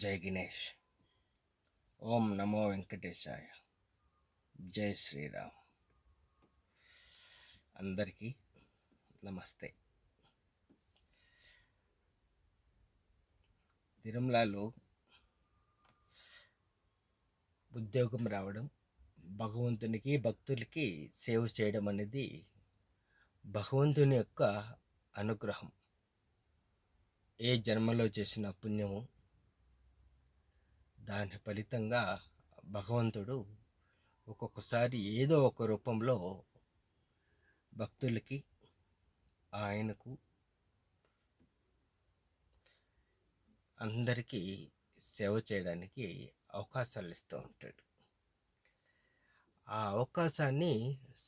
జై గణేష్. ఓం నమో వెంకటేశాయ. జై శ్రీరామ్. అందరికీ నమస్తే. తిరుమలలో ఉద్యోగం రావడం, భగవంతునికి భక్తులకి సేవ చేయడం అనేది భగవంతుని యొక్క అనుగ్రహం. ఏ జన్మలో చేసిన పుణ్యము, దాని ఫలితంగా భగవంతుడు ఒక్కొక్కసారి ఏదో ఒక రూపంలో భక్తులకి, ఆయనకు, అందరికీ సేవ చేయడానికి అవకాశాలు ఇస్తూ ఉంటాడు. ఆ అవకాశాన్ని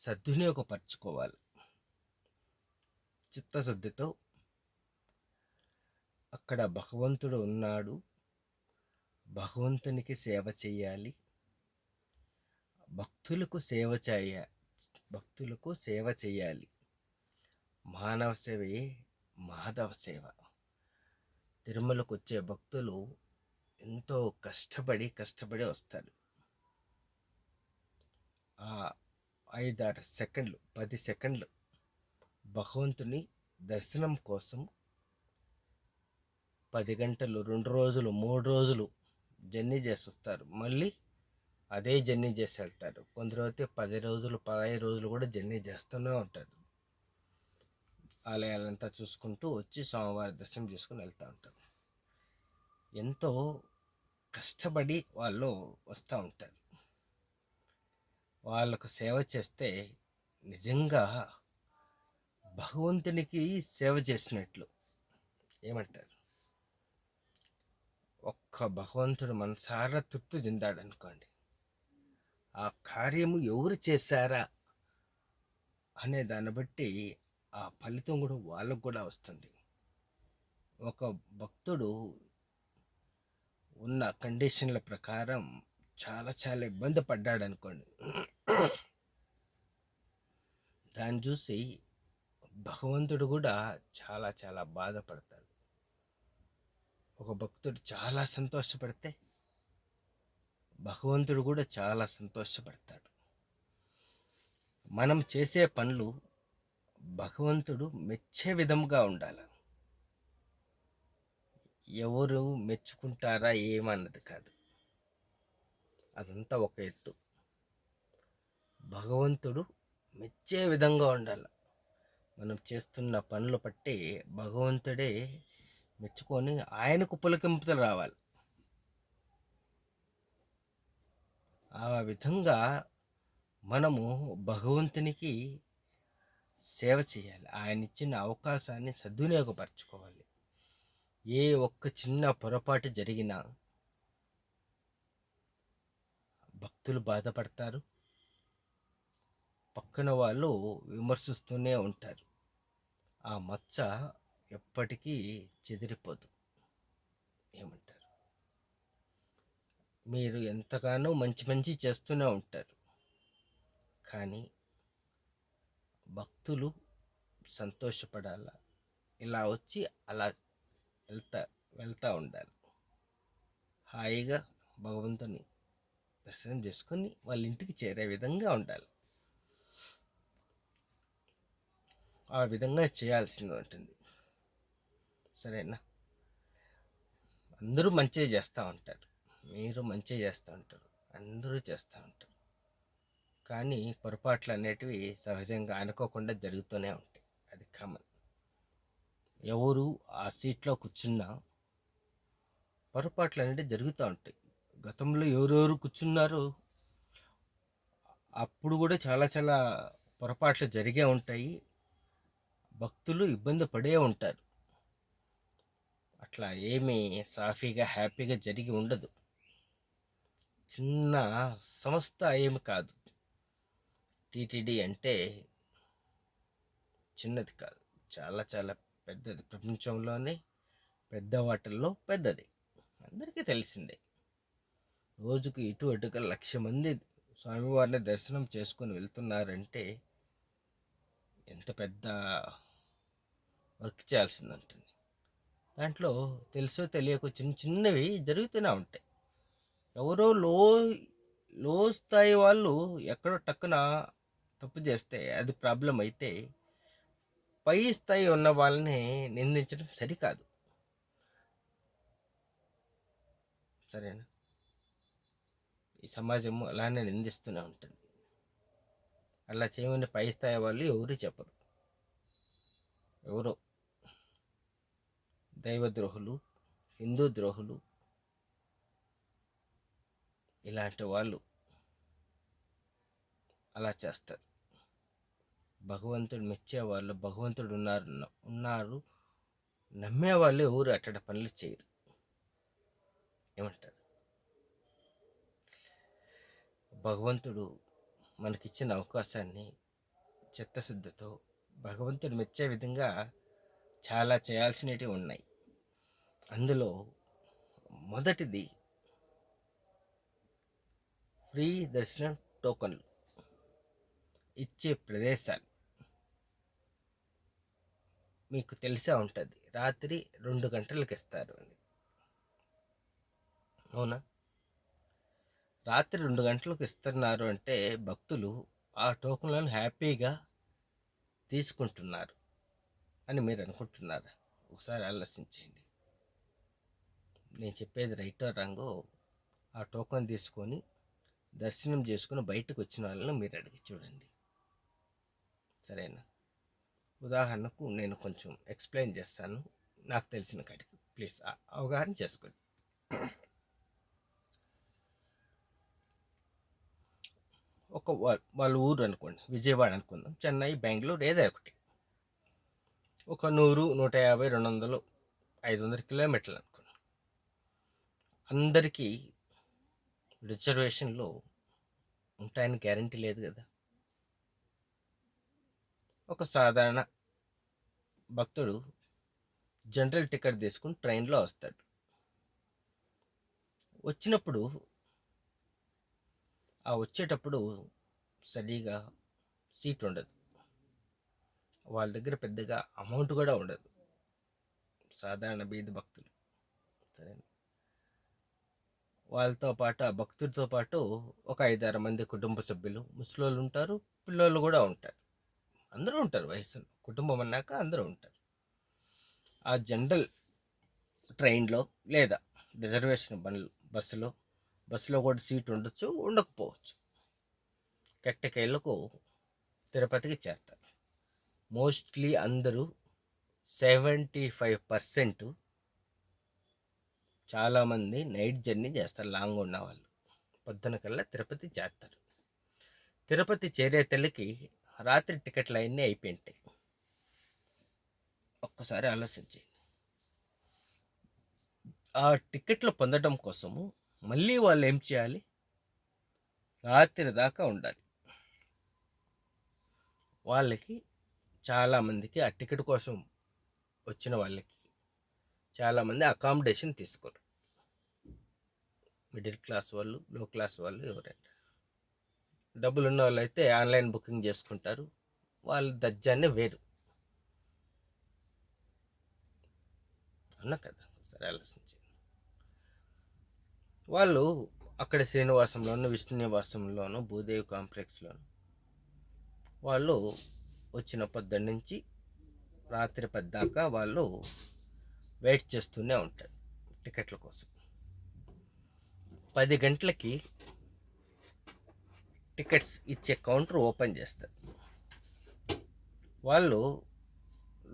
సద్వినియోగపరచుకోవాలి. చిత్తశుద్ధితో అక్కడ భగవంతుడు ఉన్నాడు, భగవంతునికి సేవ చేయాలి, భక్తులకు సేవ చేయాలి. మానవ సేవయే మాధవ సేవ. తిరుమలకు వచ్చే భక్తులు ఎంతో కష్టపడి వస్తారు. 5-6 సెకండ్లు, 10 సెకండ్లు భగవంతుని దర్శనం కోసం 10 గంటలు, 2 రోజులు, 3 రోజులు జర్నీ చేసి వస్తారు. మళ్ళీ అదే జర్నీ చేసి వెళ్తారు. కొందరు అయితే 10 రోజులు, 15 రోజులు కూడా జర్నీ చేస్తూనే ఉంటారు. ఆలయాలంతా చూసుకుంటూ వచ్చి స్వామివారి దర్శనం చేసుకుని వెళ్తూ ఉంటారు. ఎంతో కష్టపడి వాళ్ళు వస్తూ ఉంటారు. వాళ్ళకు సేవ చేస్తే నిజంగా భగవంతునికి సేవ చేసినట్లు. ఏమంటారు? ఒక్క భగవంతుడు మనసారా తృప్తి చెందాడు అనుకోండి, ఆ కార్యము ఎవరు చేశారా అనే దాన్ని బట్టి ఆ ఫలితం కూడా వాళ్ళకు కూడా వస్తుంది. ఒక భక్తుడు ఉన్న కండిషన్ల ప్రకారం చాలా ఇబ్బంది పడ్డాడు అనుకోండి, దాన్ని చూసి భగవంతుడు కూడా చాలా బాధపడతాడు. ఒక భక్తుడు చాలా సంతోషపడితే భగవంతుడు కూడా చాలా సంతోషపడతాడు. మనం చేసే పనులు భగవంతుడు మెచ్చే విధంగా ఉండాలి. ఎవరు మెచ్చుకుంటారా ఏమన్నది కాదు, అదంతా ఒక ఎత్తు. భగవంతుడు మెచ్చే విధంగా ఉండాలి. మనం చేస్తున్న పనులు బట్టి భగవంతుడే మెచ్చుకొని ఆయనకు పులకింపులు రావాలి. ఆ విధంగా మనము భగవంతునికి సేవ చేయాలి. ఆయన ఇచ్చిన అవకాశాన్ని సద్వినియోగపరచుకోవాలి. ఏ ఒక్క చిన్న పొరపాటు జరిగినా భక్తులు బాధపడతారు, పక్కన వాళ్ళు విమర్శిస్తూనే ఉంటారు. ఆ మచ్చ ఎప్పటికీ చెదిరిపోదు. ఏమంటారు? మీరు ఎంతగానో మంచి చేస్తూనే ఉంటారు, కానీ భక్తులు సంతోషపడాల, ఇలా వచ్చి అలా వెళ్తా ఉండాలి. హాయిగా భగవంతుని దర్శనం చేసుకొని వాళ్ళ ఇంటికి చేరే విధంగా ఉండాలి. ఆ విధంగా చేయాల్సింది ఉంటుంది. సరేనా? అందరూ మంచిగా చేస్తూ ఉంటారు, మీరు మంచిగా చేస్తూ ఉంటారు, అందరూ చేస్తూ ఉంటారు. కానీ పొరపాట్లు అనేటివి సహజంగా అనుకోకుండా జరుగుతూనే ఉంటాయి. అది కామన్. ఎవరు ఆ సీట్లో కూర్చున్నా పొరపాట్లు అనేవి జరుగుతూ ఉంటాయి. గతంలో ఎవరెవరు కూర్చున్నారో అప్పుడు కూడా చాలా పొరపాట్లు జరిగే ఉంటాయి. భక్తులు ఇబ్బంది పడే ఉంటారు. అట్లా ఏమీ సాఫీగా హ్యాపీగా జరిగి ఉండదు. చిన్న సంస్థ ఏమి కాదు. టీటీడీ అంటే చిన్నది కాదు, చాలా పెద్దది. ప్రపంచంలోనే పెద్ద వాటిల్లో పెద్దది. అందరికీ తెలిసిందే. రోజుకు ఇటు అటుగా 1,00,000 మంది స్వామివారిని దర్శనం చేసుకొని వెళ్తున్నారంటే ఎంత పెద్ద వర్క్ చేయాల్సింది ఉంటుంది. దాంట్లో తెలుసో తెలియకో చిన్న చిన్నవి జరుగుతూనే ఉంటాయి. ఎవరో లో స్థాయి వాళ్ళు ఎక్కడో టక్కున తప్పు చేస్తే అది ప్రాబ్లం అయితే, పై స్థాయి ఉన్న వాళ్ళని నిందించడం సరికాదు. సరేనా? ఈ సమాజము అలానే నిందిస్తూనే ఉంటుంది. అలా చేయమని పై స్థాయి వాళ్ళు ఎవరు చెప్పరు. ఎవరో దైవద్రోహులు, హిందూ ద్రోహులు, ఇలాంటి వాళ్ళు అలా చేస్తారు. భగవంతుడు మెచ్చేవాళ్ళు, భగవంతుడు ఉన్నారు నమ్మేవాళ్ళు ఎవరు అట్టడి పనులు చేయరు. ఏమంటారు? భగవంతుడు మనకిచ్చిన అవకాశాన్ని చిత్తశుద్ధితో భగవంతుడు మెచ్చే విధంగా చాలా చేయాల్సినవి ఉన్నాయి. అందులో మొదటిది ఫ్రీ దర్శనం టోకన్లు ఇచ్చే ప్రదేశాలు. మీకు తెలిసే ఉంటుంది, రాత్రి 2 గంటలకు ఇస్తారు అని. అవునా? రాత్రి 2 గంటలకు ఇస్తున్నారు అంటే భక్తులు ఆ టోకన్లను హ్యాపీగా తీసుకుంటున్నారు అని మీరు అనుకుంటున్నారా? ఒకసారి ఆలోచించండి. నేను చెప్పేది రైటో రాంగో ఆ టోకన్ తీసుకొని దర్శనం చేసుకుని బయటకు వచ్చిన వాళ్ళని మీరు అడిగి చూడండి. సరేనా? ఉదాహరణకు నేను కొంచెం ఎక్స్ప్లెయిన్ చేస్తాను, నాకు తెలిసిన కాడికి. ప్లీజ్ అవగాహన చేసుకోండి. వాళ్ళ ఊరు అనుకోండి, విజయవాడ అనుకుందాం, చెన్నై, బెంగళూరు, ఏదో ఒకటి. ఒక 100, 150, 200, 500 కిలోమీటర్లు అనుకోండి. అందరికీ రిజర్వేషన్లో ఉంటాయని గ్యారంటీ లేదు కదా. ఒక సాధారణ భక్తుడు జనరల్ టికెట్ తీసుకుని ట్రైన్లో వస్తాడు. వచ్చినప్పుడు వచ్చేటప్పుడు సరిగా సీట్ ఉండదు. వాళ్ళ దగ్గర పెద్దగా అమౌంట్ కూడా ఉండదు, సాధారణ బీద భక్తులు. సరే, వాళ్ళతో పాటు ఆ భక్తుడితో పాటు ఒక 5-6 మంది కుటుంబ సభ్యులు, ముసలోళ్ళు ఉంటారు, పిల్లోళ్ళు కూడా ఉంటారు. అందరూ ఉంటారు. వయసు కుటుంబం అన్నాక అందరూ ఉంటారు. ఆ జనరల్ ట్రైన్లో లేదా రిజర్వేషన్ బస్సులో కూడా సీట్ ఉండొచ్చు, ఉండకపోవచ్చు. కెట్టకేళ్లకు తిరుపతికి చేరతారు. మోస్ట్లీ అందరూ 75% చాలామంది నైట్ జర్నీ చేస్తారు. లాంగ్ ఉన్న వాళ్ళు పొద్దున కల్లా తిరుపతి చేస్తారు. తిరుపతి చేరే తల్లికి రాత్రి టికెట్లు అవన్నీ అయిపోయింటాయి. ఒక్కసారి ఆలోచించండి. ఆ టికెట్లు పొందడం కోసము మళ్ళీ వాళ్ళు ఏం చేయాలి? రాత్రి దాకా ఉండాలి. వాళ్ళకి చాలామందికి ఆ టికెట్ కోసం వచ్చిన వాళ్ళకి చాలామంది అకామిడేషన్ తీసుకోరు. మిడిల్ క్లాస్ వాళ్ళు, లో క్లాస్ వాళ్ళు, ఎవరైనా డబ్బులు ఉన్న వాళ్ళు అయితే ఆన్లైన్ బుకింగ్ చేసుకుంటారు. వాళ్ళ దజ్జాన్ని వేరు. అన్నా కదా? సరే, ఆలోచించండి. వాళ్ళు అక్కడ శ్రీనివాసంలోను, విష్ణు నివాసంలోను, భూదేవి కాంప్లెక్స్లోను వాళ్ళు వచ్చిన పొద్దున్న నుంచి రాత్రి 10 దాకా వాళ్ళు వెయిట్ చేస్తూనే ఉంటారు టికెట్ల కోసం. 10 గంటలకి టికెట్స్ ఇచ్చే కౌంటర్ ఓపెన్ చేస్తారు. వాళ్ళు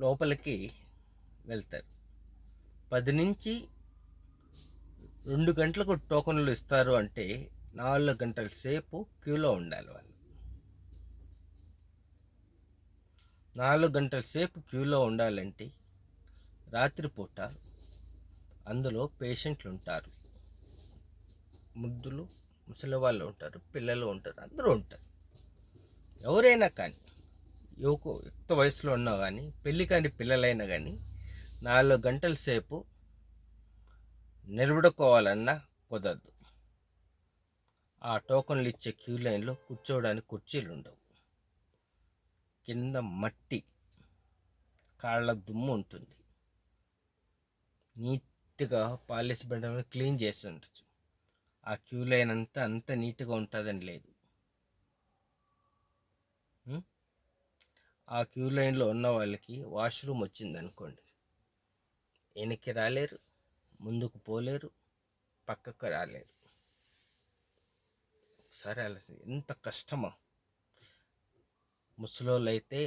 లోపలికి వెళ్తారు. 10 నుంచి 2 గంటలకు టోకన్లు ఇస్తారు అంటే 4 గంటల సేపు క్యూలో ఉండాలి వాళ్ళు. 4 గంటల సేపు క్యూలో ఉండాలంటే రాత్రిపూట అందులో పేషెంట్లు ఉంటారు, ముద్దులు, ముసలి వాళ్ళు ఉంటారు, పిల్లలు ఉంటారు, అందరూ ఉంటారు. ఎవరైనా కానీ, యుక్త వయసులో ఉన్నా కానీ, పెళ్ళి కాని పిల్లలైనా కానీ 4 గంటల సేపు నిలబడుకోవాలన్నా కుదరదు. ఆ టోకన్లు ఇచ్చే క్యూ లైన్లో కూర్చోవడానికి కుర్చీలు ఉండవు. కింద మట్టి, కాళ్ళ దుమ్ము ఉంటుంది. నీట్గా పాలిష్ బండ క్లీన్ చేసి ఉండొచ్చు. ఆ క్యూ లైన్ అంత నీట్గా ఉంటుందని లేదు. ఆ క్యూ లైన్లో ఉన్న వాళ్ళకి వాష్రూమ్ వచ్చింది అనుకోండి, వెనక్కి రాలేరు, ముందుకు పోలేరు, పక్కకు రాలేరు. ఒకసారి ఆలోచన, ఎంత కష్టమో. ముసలోళ్ళు అయితే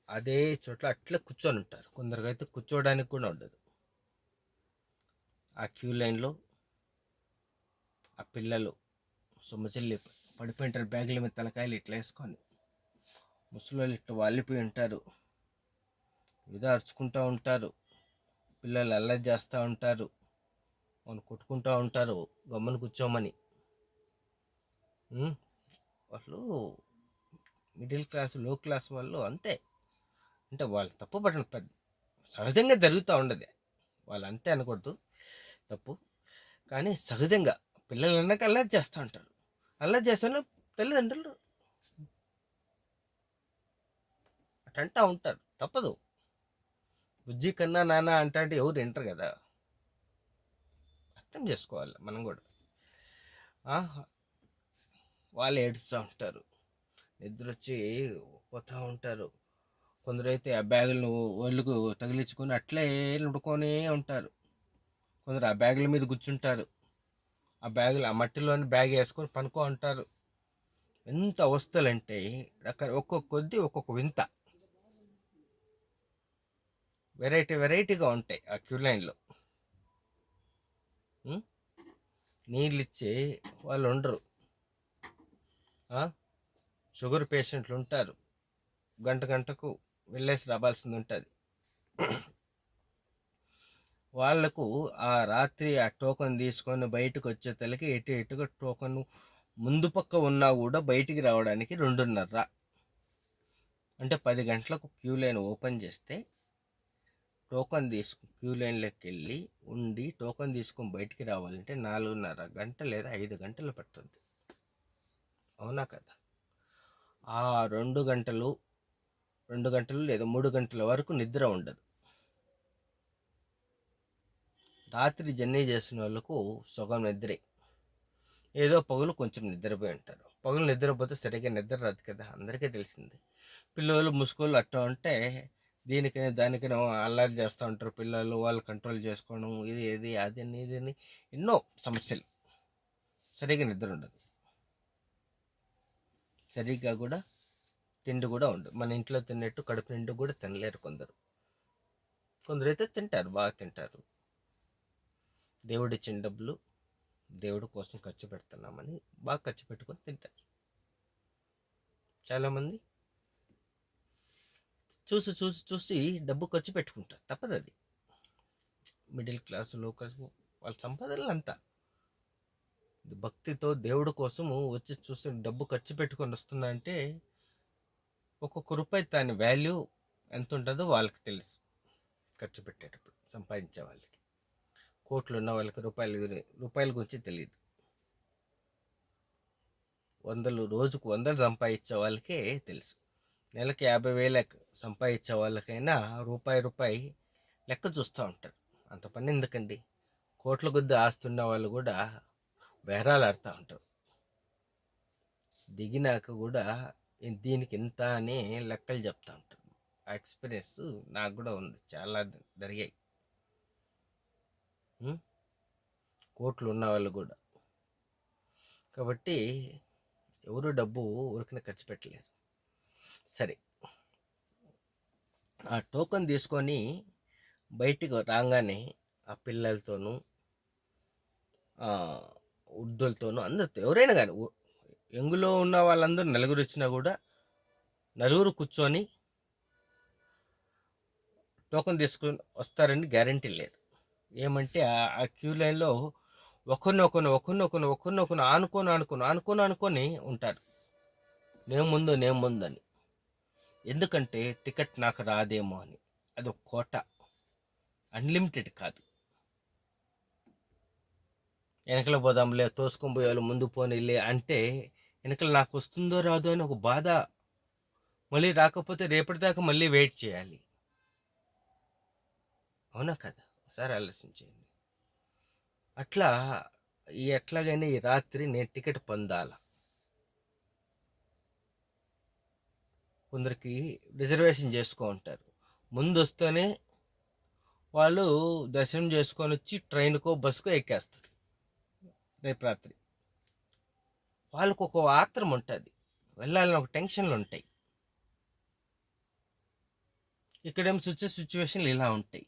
అదే చోట్ల అట్లా కూర్చొని ఉంటారు, కొందరికైతే కూర్చోవడానికి కూడా ఉండదు. ఆ క్యూ లైన్లో ఆ పిల్లలు సొమ్మచెల్లి పడిపోయింటారు, బ్యాగుల మీద తలకాయలు ఇట్లా వేసుకొని. ముసలోళ్ళు ఇట్లా వాలిపోయి ఉంటారు, ఇదో అరుచుకుంటూ ఉంటారు, పిల్లలు అల్లరి చేస్తూ ఉంటారు, వాళ్ళు కొట్టుకుంటూ ఉంటారు గమ్మున కూర్చోమని. వాళ్ళు మిడిల్ క్లాస్ లో క్లాస్ వాళ్ళు అంతే. అంటే వాళ్ళు తప్పు పట్టడం పెద్ద సహజంగా జరుగుతూ ఉండదు, వాళ్ళు అంతే అనకూడదు, తప్పు. కానీ సహజంగా పిల్లలు అన్నాక అల్లరి చేస్తూ ఉంటారు, అల్లరి చేస్తాను తల్లిదండ్రులు అటంటా ఉంటారు, తప్పదు. బుజ్జి కన్నా నాన్న అంటే ఎవరు వింటారు కదా, అర్థం చేసుకోవాలి మనం కూడా. వాళ్ళు ఏడుస్తూ ఉంటారు, నిద్ర వచ్చి పోతూ ఉంటారు. కొందరైతే ఆ బ్యాగులను ఒళ్ళుకు తగిలించుకొని అట్లే నుడుకొనే ఉంటారు. కొందరు ఆ బ్యాగుల మీద కూర్చుంటారు, ఆ బ్యాగులు ఆ మట్టిలోని బ్యాగ్ వేసుకొని పనుకో ఉంటారు. ఎంత అవస్థలంటే ఒక్కొక్క కొద్ది ఒక్కొక్క వింత, వెరైటీగా ఉంటాయి ఆ క్యూ లైన్లో. నీళ్ళు ఇచ్చే వాళ్ళు ఉండరు. షుగర్ పేషెంట్లు ఉంటారు, గంటకు వెళ్ళేసి రావాల్సింది ఉంటుంది. వాళ్లకు ఆ రాత్రి ఆ టోకన్ తీసుకొని బయటకు వచ్చే తలకి ఎటుగా టోకన్ ముందు పక్క ఉన్నా కూడా బయటికి రావడానికి 2:30, అంటే 10 గంటలకు క్యూ లైన్ ఓపెన్ చేస్తే టోకన్ క్యూ లైన్లోకి వెళ్ళి ఉండి టోకన్ తీసుకొని బయటికి రావాలంటే 4:30 గంట లేదా 5 గంటలు పడుతుంది. అవునా కదా? ఆ 2 గంటలు లేదా 3 గంటల వరకు నిద్ర ఉండదు. రాత్రి జర్నీ చేసిన వాళ్ళకు సగం నిద్రే, ఏదో పగులు కొంచెం నిద్రపోయి ఉంటారు. పగులు నిద్రపోతే సరిగ్గా నిద్ర రాదు కదా, అందరికీ తెలిసింది. పిల్లలు ముసుగులు అట్ట ఉంటే దానికైనా అల్లరి చేస్తూ ఉంటారు పిల్లలు, వాళ్ళు కంట్రోల్ చేసుకోవడం, ఇది అదని ఎన్నో సమస్యలు. సరిగ్గా నిద్ర ఉండదు, సరిగ్గా కూడా తిండి కూడా ఉండదు. మన ఇంట్లో తిన్నట్టు కడుపు నిండు కూడా తినలేరు కొందరైతే తింటారు, బాగా తింటారు. దేవుడిచ్చిన డబ్బులు దేవుడి కోసం ఖర్చు పెడుతున్నామని బాగా ఖర్చు పెట్టుకొని తింటారు. చాలామంది చూసి డబ్బు ఖర్చు పెట్టుకుంటారు, తప్పదు అది. మిడిల్ క్లాస్ లో క్లాస్ వాళ్ళ సంపాదనలు అంతా భక్తితో దేవుడి కోసము వచ్చి చూసి డబ్బు ఖర్చు పెట్టుకొని వస్తున్నా అంటే ఒక్కొక్క రూపాయి దాని వాల్యూ ఎంత ఉంటుందో వాళ్ళకి తెలుసు. ఖర్చు పెట్టేటప్పుడు సంపాదించే వాళ్ళకి, కోట్లు ఉన్న వాళ్ళకి రూపాయల గురించి తెలియదు. రోజుకు 100 సంపాదించే వాళ్ళకే తెలుసు. నెలకి 50,000 సంపాదించే వాళ్ళకైనా రూపాయి లెక్క చూస్తూ ఉంటారు. అంత పని ఎందుకండి? కోట్ల కొద్ది ఆస్తున్న వాళ్ళు కూడా బేరాలు ఆడుతూ ఉంటారు. దిగినాక కూడా దీనికి ఇంత అని లెక్కలు చెప్తూ ఉంటారు. ఆ ఎక్స్పీరియన్స్ నాకు కూడా ఉంది, చాలా జరిగాయి. కోట్లు ఉన్న వాళ్ళు కూడా. కాబట్టి ఎవరు డబ్బు ఊరికనే ఖర్చు పెట్టలేరు. సరే, ఆ టోకెన్ తీసుకొని బయటికి రాగానే ఆ పిల్లలతోనూ వృద్ధులతోనూ అందరితో, ఎవరైనా కానీ యంగులో ఉన్న వాళ్ళందరూ నలుగురు వచ్చినా కూడా నలుగురు కూర్చొని టోకెన్ తీసుకొని వస్తారని గ్యారంటీ లేదు. ఏమంటే ఆ క్యూ లైన్లో ఒకరినొకరు ఆనుకొని ఉంటారు, నేను ముందు అని. ఎందుకంటే టికెట్ నాకు రాదేమో అని. అది ఒక కోట, అన్లిమిటెడ్ కాదు. వెనకల పోదాంలే, తోసుకొని పోయేవాళ్ళు ముందు పోనీలే అంటే వెనకల నాకు వస్తుందో రాదో అని ఒక బాధ. మళ్ళీ రాకపోతే రేపటిదాకా మళ్ళీ వెయిట్ చేయాలి. అవునా కదా? ఒకసారి ఆలోచించండి. అట్లా ఎట్లాగైనా ఈ రాత్రి నేను టికెట్ పొందాల. కొందరికి రిజర్వేషన్ చేసుకో ఉంటారు. ముందు వస్తేనే వాళ్ళు దర్శనం చేసుకొని వచ్చి ట్రైన్కో బస్కో ఎక్కేస్తారు రేపు రాత్రి. వాళ్ళకు ఒక ఆత్రం ఉంటుంది, వెళ్ళాలని ఒక టెన్షన్లు ఉంటాయి. ఇక్కడేం సిచ్యువేషన్లు ఇలా ఉంటాయి.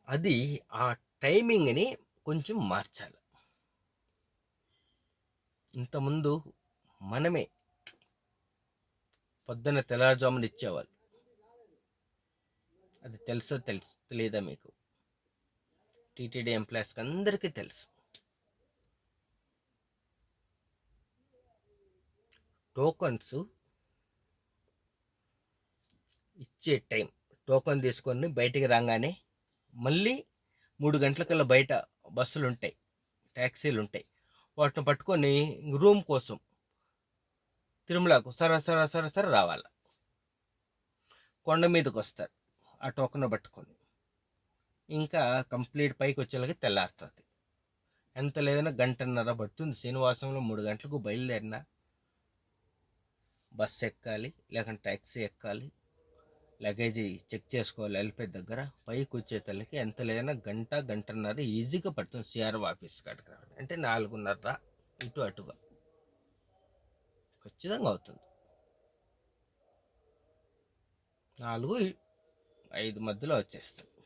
అది ఆ టైమింగ్ని కొంచెం మార్చాలి. ఇంతకుముందు మనమే పొద్దున్న తెల్లవారుజామున ఇచ్చేవాళ్ళు. అది తెలియదా మీకు? టీటీడీ ఎంప్లాయీస్కి అందరికీ తెలుసు. టోకన్స్ ఇచ్చే టైం, టోకన్ తీసుకొని బయటికి రాగానే మళ్ళీ 3 గంటలకల్లా బయట బస్సులు ఉంటాయి, ట్యాక్సీలు ఉంటాయి. వాటిని పట్టుకొని రూమ్ కోసం తిరుమలకు సర రావాలి. కొండ మీదకి వస్తారు ఆ టోకన్ పట్టుకొని. ఇంకా కంప్లీట్ పైకి వచ్చేలాగా తెల్లారుతుంది. ఎంత లేదన్నా 1.5 పడుతుంది. శ్రీనివాసంలో 3 గంటలకు బయలుదేరిన బస్సు ఎక్కాలి, లేకుంటే ట్యాక్సీ ఎక్కాలి, లగేజీ చెక్ చేసుకోవాలి. వెళ్ళిపోయే దగ్గర పైకి వచ్చే తల్లికి ఎంత లేదన్నా 1.5 ఈజీగా పడుతుంది. సిఆర్ఓ ఆఫీస్ కాడికి రావాలి అంటే 4:30 ఇటు అటుగా ఖచ్చితంగా అవుతుంది. 4-5 మధ్యలో వచ్చేస్తుంది.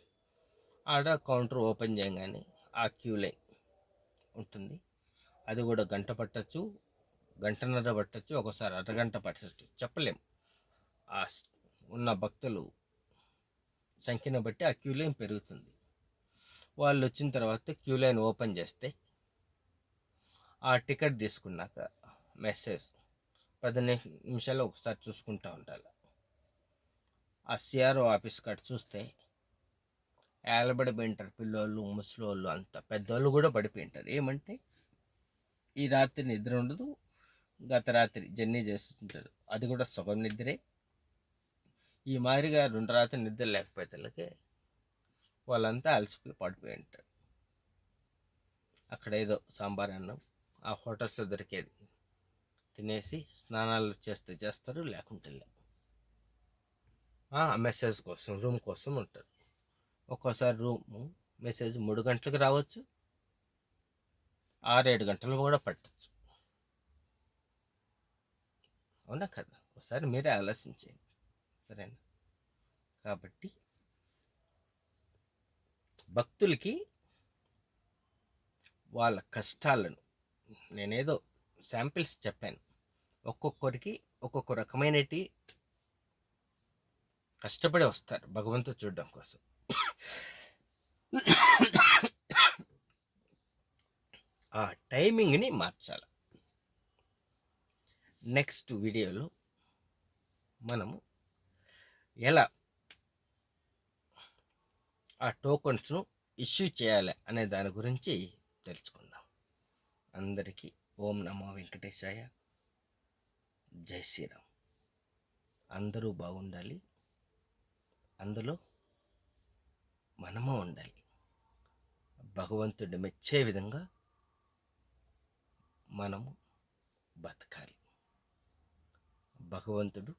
ఆడ కౌంటర్ ఓపెన్ చేయగానే ఆ క్యూ లైన్ ఉంటుంది. అది కూడా 1 గంట పట్టచ్చు, 1.5 పట్టచ్చు, ఒకసారి అరగంట పట్టచ్చు, చెప్పలేం. ఆ ఉన్న భక్తులు సంఖ్యను బట్టి ఆ క్యూ లైన్ పెరుగుతుంది. వాళ్ళు వచ్చిన తర్వాత క్యూ లైన్ ఓపెన్ చేస్తే ఆ టికెట్ తీసుకున్నాక మెసేజ్ 10 నిమిషాలు ఒకసారి చూసుకుంటూ ఉండాలి. ఆ సిఆర్ఓ ఆఫీస్ కాడ చూస్తే ఏలబడిపోయింటారు పిల్లోళ్ళు, ముసలోళ్ళు, అంతా పెద్దోళ్ళు కూడా పడిపోయింటారు. ఏమంటే ఈ రాత్రి నిద్ర ఉండదు, గత రాత్రి జర్నీ చేస్తుంటారు, అది కూడా సగం నిద్రే. ఈ మాదిరిగా 2 రాత్రి నిద్ర లేకపోతే వాళ్ళంతా అలసిపోయి పడిపోయి ఉంటారు. అక్కడ ఏదో సాంబార్ అన్నం ఆ హోటల్స్లో దొరికేది తినేసి స్నానాలు చేస్తారు, లేకుంటే మెసేజ్ కోసం, రూమ్ కోసం ఉంటారు. ఒక్కోసారి రూమ్ మెసేజ్ 3 గంటలకు రావచ్చు, 6-7 గంటలు కూడా పట్టచ్చు. అవునా కదా? ఒకసారి మీరే ఆలోచించేయండి, సరేనా? కాబట్టి భక్తులకి వాళ్ళ కష్టాలను నేనేదో శాంపిల్స్ చెప్పాను. ఒక్కొక్కరికి ఒక్కొక్క రకమైనటి కష్టపడి వస్తారు భగవంతుడు చూడడం కోసం. ఆ టైమింగ్ని మార్చాలి. నెక్స్ట్ వీడియోలో మనము ఎలా ఆ టోకన్స్ను ఇష్యూ చేయాలి అనే దాని గురించి తెలుసుకుందాం. అందరికీ ఓం నమో వెంకటేశాయ, జై శ్రీరామ్. అందరూ బాగుండాలి, అందులో మనము ఉండాలి. భగవంతుడు మెచ్చే విధంగా మనము బతకాలి. భగవంతుడు,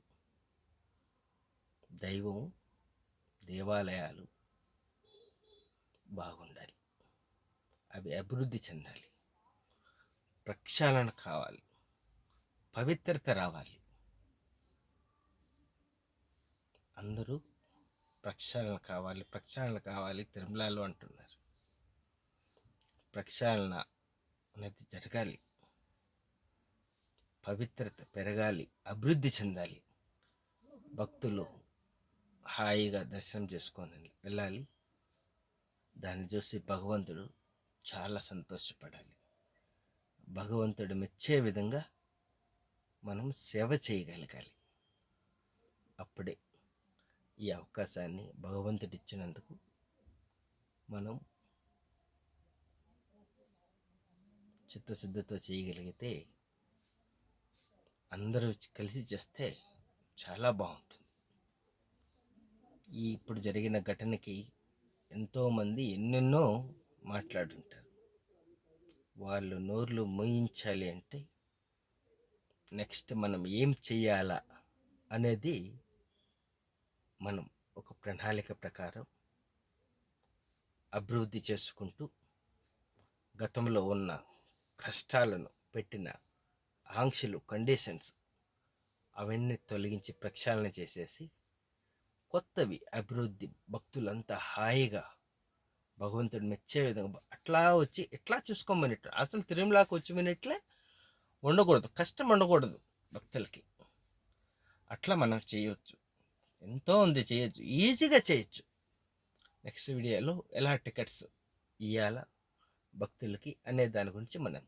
దైవం, దేవాలయాలు బాగుండాలి, అవి అభివృద్ధి చెందాలి, ప్రక్షాళన కావాలి, పవిత్రత రావాలి. అందరూ ప్రక్షాళన కావాలి తిరుమలలో అంటున్నారు. ప్రక్షాళన అనేది జరగాలి, పవిత్రత పెరగాలి, అభివృద్ధి చెందాలి. భక్తులు హాయిగా దర్శనం చేసుకొని వెళ్ళాలి. దాన్ని చూసి భగవంతుడు చాలా సంతోషపడాలి. భగవంతుడు మెచ్చే విధంగా మనం సేవ చేయగలగాలి. అప్పుడే ఈ అవకాశాన్ని భగవంతుడు ఇచ్చినందుకు మనం చిత్తశుద్ధితో చేయగలిగితే, అందరూ కలిసి చేస్తే చాలా బాగుంటుంది. ఇప్పుడు జరిగిన ఘటనకి ఎంతోమంది ఎన్నెన్నో మాట్లాడుంటారు. వాళ్ళు నోర్లు మూయించాలి అంటే నెక్స్ట్ మనం ఏం చెయ్యాలా అనేది మనం ఒక ప్రణాళిక ప్రకారం అభివృద్ధి చేసుకుంటూ గతంలో ఉన్న కష్టాలను పెట్టిన ఆంక్షలు, కండిషన్స్ అవన్నీ తొలగించి ప్రక్షాళన చేసేసి కొత్తవి అభివృద్ధి భక్తులంతా హాయిగా భగవంతుడు మెచ్చే విధంగా అట్లా వచ్చి ఎట్లా చూసుకోమన్నట్టు. అసలు తిరుమలకి వచ్చినట్లే ఉండకూడదు, కష్టం ఉండకూడదు భక్తులకి. అట్లా మనం చేయొచ్చు, ఎంతో ఉంది చేయొచ్చు, ఈజీగా చేయొచ్చు. నెక్స్ట్ వీడియోలో ఎలా టికెట్స్ ఇవ్వాలా భక్తులకి అనే దాని గురించి మనం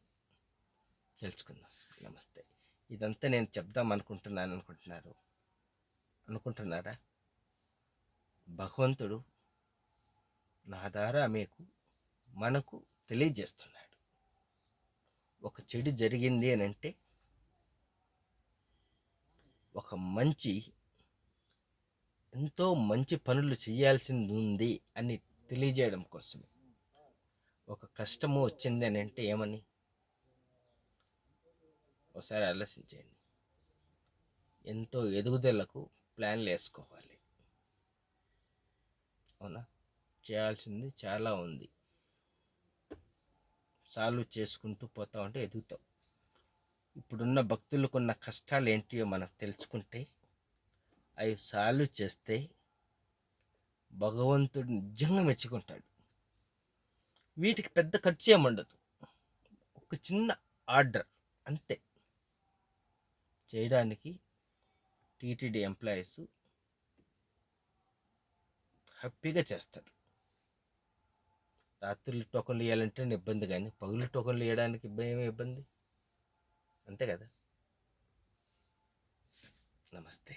తెలుసుకుందాం. నమస్తే. ఇదంతా నేను చెప్దాం అనుకుంటున్నారా? భగవంతుడు నా ద్వారా మనకు తెలియజేస్తున్నాడు. ఒక చెడు జరిగింది అని అంటే ఒక ఎంతో మంచి పనులు చేయాల్సింది ఉంది అని తెలియజేయడం కోసమే. ఒక కష్టము వచ్చింది అని అంటే ఏమని ఒకసారి ఆలోచించండి. ఎంతో ఎదుగుదలకు ప్లాన్లు వేసుకోవాలి. అవునా? చేయాల్సింది చాలా ఉంది. సాల్వ్ చేసుకుంటూ పోతా ఉంటే ఎదుగుతాం. ఇప్పుడున్న భక్తులకున్న కష్టాలు ఏంటియో మనం తెలుసుకుంటే అవి సాల్వ్ చేస్తే భగవంతుడు నిజంగా మెచ్చుకుంటాడు. వీటికి పెద్ద ఖర్చు ఏముండదు, ఒక చిన్న ఆర్డర్ అంతే చేయడానికి టీటీడీ ఎంప్లాయీస్ హ్యాపీగా చేస్తారు. రాత్రులు టోకన్లు ఇవ్వాలంటే ఇబ్బంది, కానీ పగులు టోకన్లు ఇవ్వడానికి ఏమి ఇబ్బంది? అంతే కదా. నమస్తే.